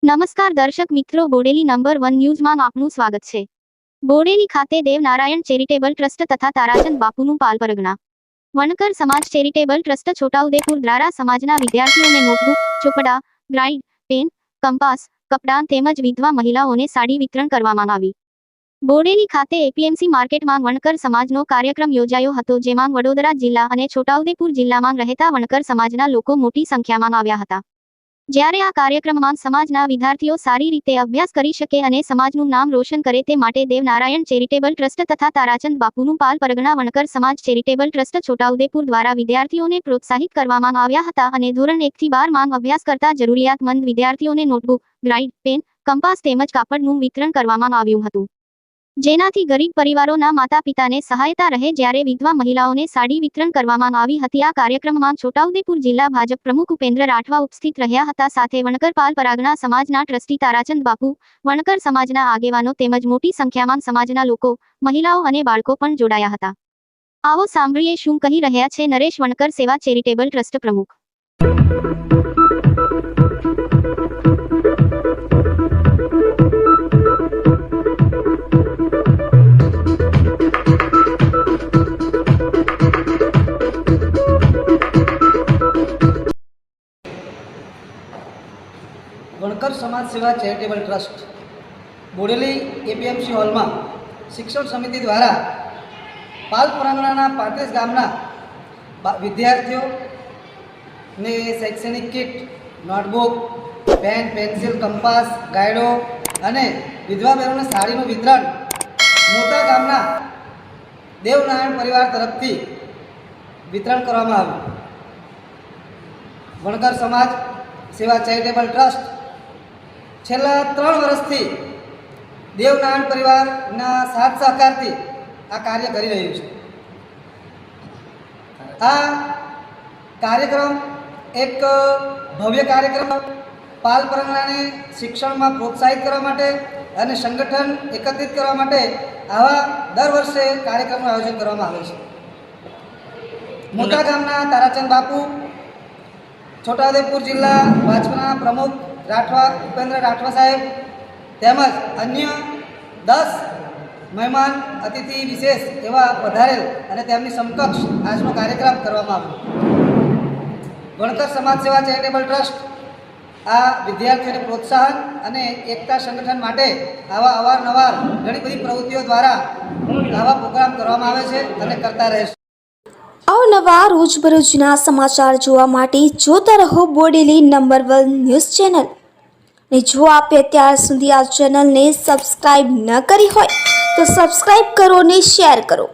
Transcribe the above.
નમસ્કાર દર્શક મિત્રો, બોડેલી નંબર 1 ન્યૂઝમાં આપનું સ્વાગત છે। બોડેલી ખાતે દેવનારાયણ ચેરિટેબલ ટ્રસ્ટ તથા તારાચંદ બાપુનું પાલપરગણા વણકર સમાજ ચેરિટેબલ ટ્રસ્ટ છોટાઉદેપુર દ્વારા સમાજના વિદ્યાર્થીઓને નોટબુક, ચોપડા, ગાઈડ, પેન, કંપાસ, કપડાં તેમજ વિધવા મહિલાઓને સાડી વિતરણ કરવામાં આવી। બોડેલી ખાતે એપીએમસી માર્કેટમાં વણકર સમાજનો કાર્યક્રમ યોજાયો હતો, જેમાં વડોદરા જિલ્લા અને છોટાઉદેપુર જિલ્લામાં રહેતા વણકર સમાજના લોકો મોટી સંખ્યામાં આવ્યા હતા। જ્યારે આ કાર્યક્રમમાં સમાજના વિદ્યાર્થીઓ સારી રીતે અભ્યાસ કરી શકે અને સમાજનું નામ રોશન કરે તે માટે દેવનારાયણ ચેરિટેબલ ટ્રસ્ટ તથા તારાચંદ બાપુનું પાલપરગણા વણકર સમાજ ચેરિટેબલ ટ્રસ્ટ છોટાઉદેપુર દ્વારા વિદ્યાર્થીઓને પ્રોત્સાહિત કરવામાં આવ્યા હતા અને ધોરણ 1 થી 12 માં અભ્યાસ કરતા જરૂરિયાતમંદ વિદ્યાર્થીઓને નોટબુક, ગાઈડ, પેન, કંપાસ તેમજ કાપડનું વિતરણ કરવામાં આવ્યું હતું, જેનાથી ગરીબ પરિવારોના માતા-પિતાને સહાયતા રહે, જ્યારે વિધવા મહિલાઓને સાડી વિતરણ કરવામાં આવી હતી। આ કાર્યક્રમમાં છોટાઉદેપુર જિલ્લા ભાજપ પ્રમુખ ઉપેન્દ્ર રાઠવા ઉપસ્થિત રહ્યા હતા, સાથે વણકર પાલપરગણા સમાજના ટ્રસ્ટી તારાચંદ બાપુ, વણકર સમાજના આગેવાનો તેમજ મોટી સંખ્યામાં સમાજના લોકો, મહિલાઓ અને બાળકો પણ જોડાયા હતા। આવો સાંભળીએ શું કહી રહ્યા છે નરેશ, વણકર સેવા ચેરિટેબલ ટ્રસ્ટ પ્રમુખ। વણકર સમાજ સેવા ચેરિટેબલ ટ્રસ્ટ બોડેલી એપીએમસી હોલમાં શિક્ષણ સમિતિ દ્વારા પાલપરગણાના 35 ગામના વિદ્યાર્થીઓને શૈક્ષણિક kit, notebook, pen, pencil, compass, ગાઈડો અને વિધવા બહેનોને સાડીનું વિતરણ મોટા ગામના દેવનારાયણ પરિવાર તરફથી વિતરણ કરવામાં આવ્યું। વણકર સમાજ સેવા ચેરિટેબલ ટ્રસ્ટ છેલ્લા 3 વર્ષથી દેવનારાયણ પરિવારના સાથ સહકારથી આ કાર્ય કરી રહ્યું છે। આ કાર્યક્રમ એક ભવ્ય કાર્યક્રમ પાલપરગણાને શિક્ષણમાં પ્રોત્સાહિત કરવા માટે અને સંગઠન એકત્રિત કરવા માટે આવા દર વર્ષે કાર્યક્રમનું આયોજન કરવામાં આવે છે। મોટા ગામના તારાચંદ બાપુ, છોટાઉદેપુર જિલ્લા ભાજપના પ્રમુખ ઉપેન્દ્ર રાઠવા સાહેબ તેમજ અન્ય 10 મહેમાન અતિથિ વિશેષ એવા વધારેલ અને તેમની સમકક્ષ આજનો કાર્યક્રમ કરવામાં આવ્યો। વણકર સમાજ સેવા ચેરિટેબલ ટ્રસ્ટ આ વિદ્યાર્થીઓને પ્રોત્સાહન અને એકતા સંગઠન માટે આવા અવારનવાર ઘણી બધી પ્રવૃત્તિઓ દ્વારા આવા પ્રોગ્રામ કરવામાં આવે છે અને કરતા રહેશે। અવનવા રોજબરોજના સમાચાર જોવા માટે જોતા રહો બોડેલી નંબર 1 ન્યૂઝ ચેનલ। ને જો આપે અત્યાર સુધી આ ચેનલને સબસ્ક્રાઇબ ન કરી હોય તો સબસ્ક્રાઇબ કરો અને શેર કરો।